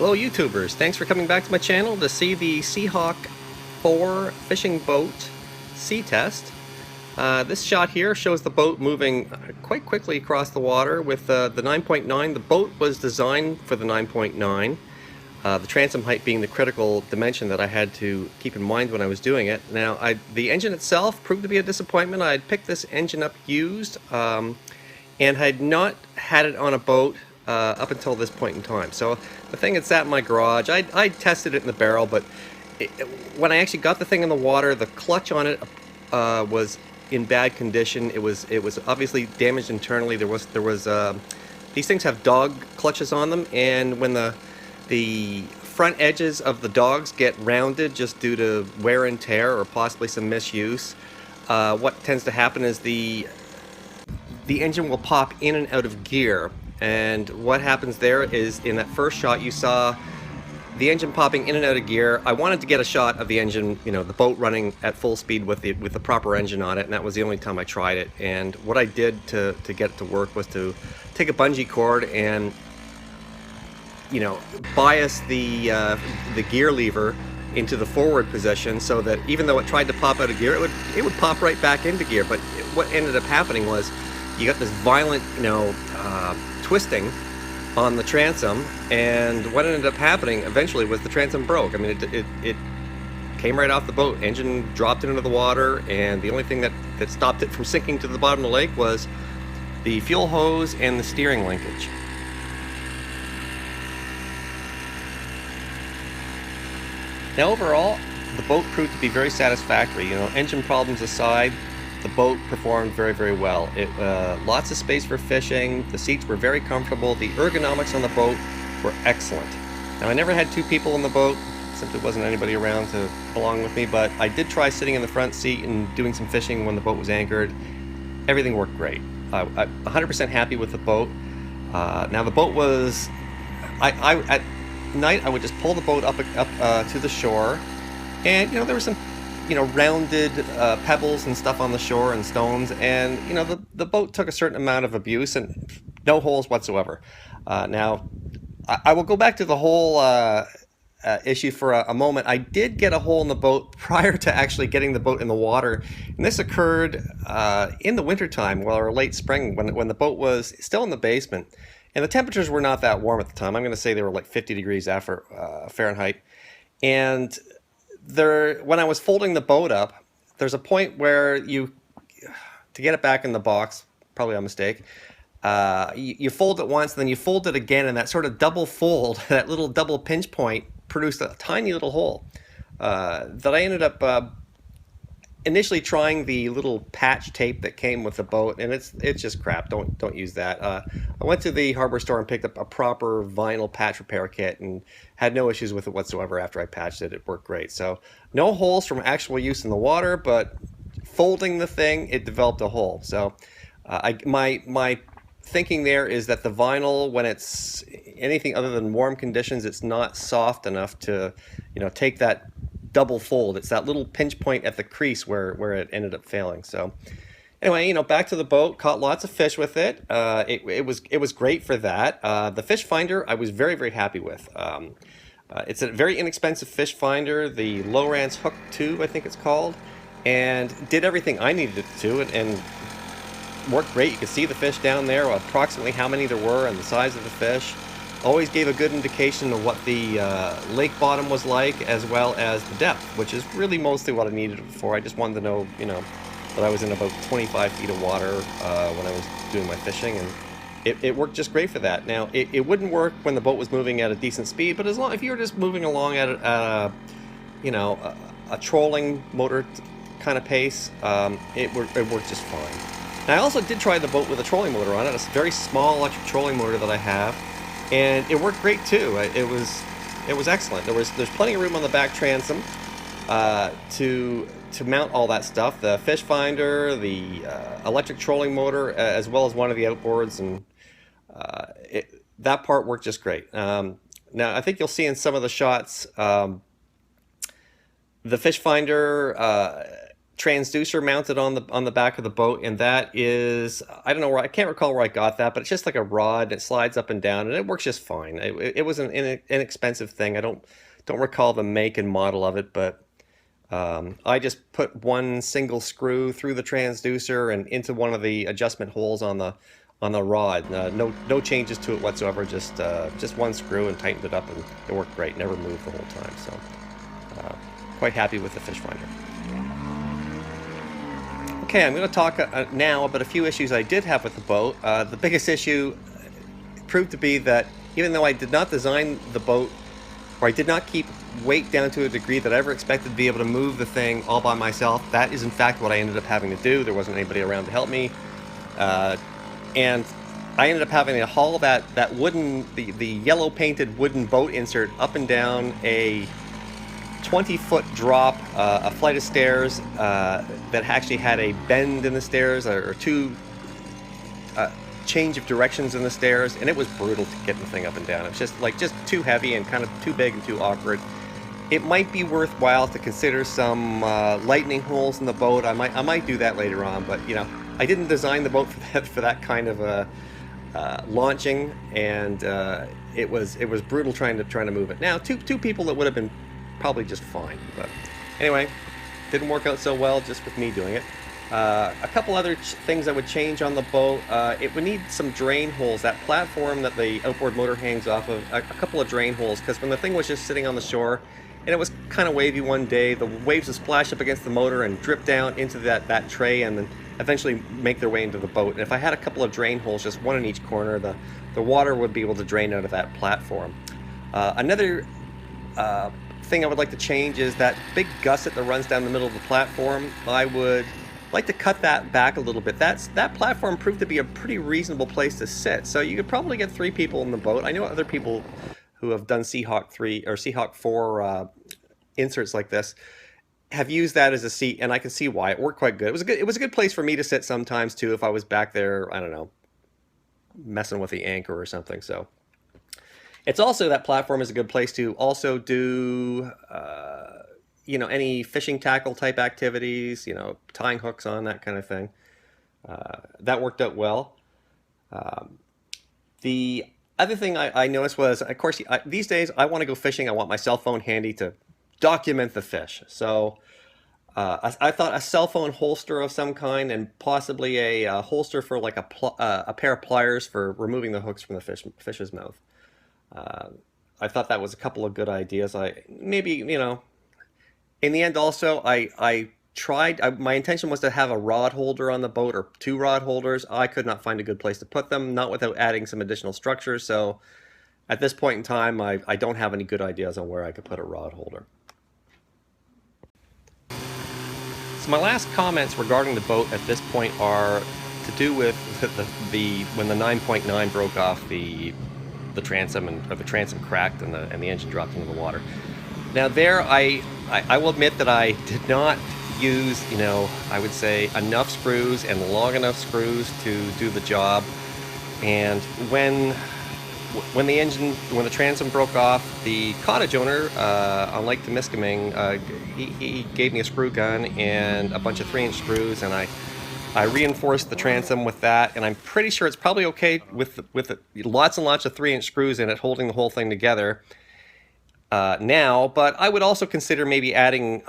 Hello YouTubers, thanks for coming back to my channel to see the Seahawk 4 fishing boat sea test. This shot here shows the boat moving quite quickly across the water with the 9.9. The boat was designed for the 9.9, the transom height being the critical dimension that I had to keep in mind when I was doing it. Now, the engine itself proved to be a disappointment. I had picked this engine up used and had not had it on a boat up until this point in time. So the thing had sat in my garage. I tested it in the barrel, but when I actually got the thing in the water, the clutch on it was in bad condition. It was obviously damaged internally. There was these things have dog clutches on them, and when the front edges of the dogs get rounded just due to wear and tear or possibly some misuse, what tends to happen is the engine will pop in and out of gear. And what happens there is, in that first shot you saw the engine popping in and out of gear. I wanted to get a shot of the engine, you know, the boat running at full speed with the proper engine on it, and that was the only time I tried it. And what I did to get it to work was to take a bungee cord and, you know, bias the gear lever into the forward position, so that even though it tried to pop out of gear, it would pop right back into gear. But what ended up happening was you got this violent, you know, twisting on the transom, and what ended up happening eventually was the transom broke. I mean, it came right off the boat. Engine dropped into the water, and the only thing that stopped it from sinking to the bottom of the lake was the fuel hose and the steering linkage. Now overall, the boat proved to be very satisfactory. You know, engine problems aside, the boat performed very, very well. Lots of space for fishing. The seats were very comfortable. The ergonomics on the boat were excellent. Now, I never had two people in the boat. Simply wasn't anybody around to belong with me, but I did try sitting in the front seat and doing some fishing when the boat was anchored. Everything worked great. I'm 100% happy with the boat. Now, the boat was... at night, I would just pull the boat up to the shore, and, you know, there were some, you know, rounded pebbles and stuff on the shore and stones, and, you know, the boat took a certain amount of abuse and no holes whatsoever. Now, I will go back to the whole issue for a moment. I did get a hole in the boat prior to actually getting the boat in the water, and this occurred in the wintertime, well, or late spring, when the boat was still in the basement, and the temperatures were not that warm at the time. I'm going to say they were like 50 degrees after Fahrenheit, and when I was folding the boat up, there's a point where to get it back in the box, probably a mistake, you fold it once, then you fold it again, and that sort of double fold, that little double pinch point, produced a tiny little hole that I ended up initially trying the little patch tape that came with the boat, and it's just crap. Don't use that. I went to the hardware store and picked up a proper vinyl patch repair kit and had no issues with it whatsoever. After I patched it, it worked great. So no holes from actual use in the water, but folding the thing, it developed a hole. So my thinking there is that the vinyl, when it's anything other than warm conditions, it's not soft enough to, you know, take that double fold. It's that little pinch point at the crease where it ended up failing. So anyway, you know, back to the boat. Caught lots of fish with it. It was great for that. The fish finder I was very, very happy with. It's a very inexpensive fish finder, the Lowrance Hook 2, I think it's called, and did everything I needed it to, and worked great. You could see the fish down there, approximately how many there were and the size of the fish. Always gave a good indication of what the lake bottom was like, as well as the depth, which is really mostly what I needed it for. I just wanted to know, you know, that I was in about 25 feet of water when I was doing my fishing, and it worked just great for that. Now, it wouldn't work when the boat was moving at a decent speed, but if you were just moving along at you know, a trolling motor kind of pace, it worked just fine. Now, I also did try the boat with a trolling motor on it. It's a very small electric trolling motor that I have, and it worked great too. It was excellent. There's plenty of room on the back transom to mount all that stuff. The fish finder, the electric trolling motor, as well as one of the outboards, and that part worked just great. Now, I think you'll see in some of the shots, the fish finder transducer mounted on the back of the boat, and that is, I don't know where, I can't recall where I got that, but it's just like a rod. It slides up and down, and it works just fine. It was an inexpensive thing. I don't recall the make and model of it, but I just put one single screw through the transducer and into one of the adjustment holes on the rod. No changes to it whatsoever. Just one screw, and tightened it up, and it worked great. Never moved the whole time. So quite happy with the fish finder. Okay, I'm going to talk now about a few issues I did have with the boat. The biggest issue proved to be that even though I did not design the boat, or I did not keep weight down to a degree that I ever expected to be able to move the thing all by myself, that is in fact what I ended up having to do. There wasn't anybody around to help me. And I ended up having to haul that wooden, the yellow painted wooden boat insert up and down a 20-foot drop, a flight of stairs that actually had a bend in the stairs, or two change of directions in the stairs, and it was brutal to get the thing up and down. It was just too heavy and kind of too big and too awkward. It might be worthwhile to consider some lightning holes in the boat. I might do that later on, but you know, I didn't design the boat for that kind of launching, and it was brutal trying to move it. Now, two people, that would have been probably just fine, but anyway, didn't work out so well just with me doing it. A couple other things I would change on the boat. It would need some drain holes. That platform that the outboard motor hangs off of, a couple of drain holes, because when the thing was just sitting on the shore and it was kind of wavy one day, the waves would splash up against the motor and drip down into that tray, and then eventually make their way into the boat. And if I had a couple of drain holes, just one in each corner, the water would be able to drain out of that platform. Another thing I would like to change is that big gusset that runs down the middle of the platform. I would like to cut that back a little bit. That platform proved to be a pretty reasonable place to sit, so you could probably get 3 people in the boat. I know other people who have done Seahawk 3 or Seahawk 4 inserts like this have used that as a seat, and I can see why. It worked quite good. It was a good place for me to sit sometimes too, if I was back there, I don't know, messing with the anchor or something. So it's also, that platform is a good place to also do you know, any fishing tackle type activities, you know, tying hooks on, that kind of thing. That worked out well. The other thing I noticed was, of course, these days I want to go fishing. I want my cell phone handy to document the fish. So I thought a cell phone holster of some kind, and possibly a holster for like a pair of pliers for removing the hooks from the fish's mouth. I thought that was a couple of good ideas. Maybe, you know, in the end also, I tried, my intention was to have a rod holder on the boat, or 2 rod holders. I could not find a good place to put them, not without adding some additional structures. So at this point in time, I don't have any good ideas on where I could put a rod holder. So my last comments regarding the boat at this point are to do with when the 9.9 broke off the transom, or the transom cracked and the engine dropped into the water. Now there, I will admit that I did not use, you know, I would say enough screws and long enough screws to do the job. And when the transom broke off, the cottage owner on Lake Temiskaming, he gave me a screw gun and a bunch of 3-inch screws, and I reinforced the transom with that, and I'm pretty sure it's probably okay with lots and lots of 3-inch screws in it, holding the whole thing together now. But I would also consider maybe adding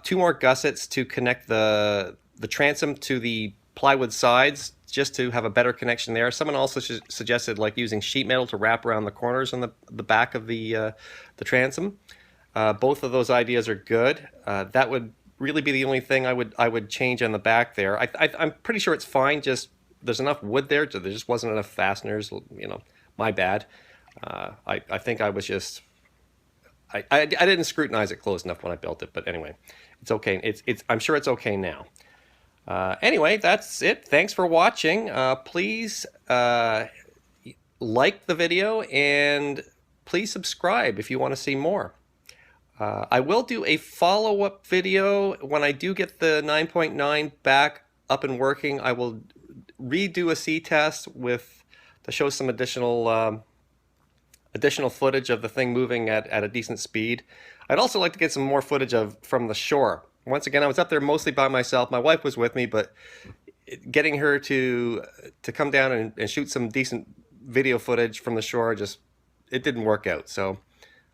2 more gussets to connect the transom to the plywood sides, just to have a better connection there. Someone also suggested like using sheet metal to wrap around the corners on the back of the transom. Both of those ideas are good. That would really be the only thing I would change on the back there. I'm pretty sure it's fine. Just there's enough wood there. There just wasn't enough fasteners. You know, my bad. I think I was just I didn't scrutinize it close enough when I built it. But anyway, it's okay. I'm sure it's okay now. Anyway, that's it. Thanks for watching. Please like the video, and please subscribe if you want to see more. I will do a follow-up video when I do get the 9.9 back up and working. I will redo a sea test to show some additional footage of the thing moving at a decent speed. I'd also like to get some more footage from the shore once again, I was up there mostly by myself. My wife was with me, but getting her to come down and shoot some decent video footage from the shore, just it didn't work out. So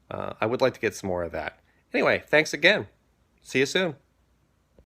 I would like to get some more of that. Anyway, thanks again. See you soon.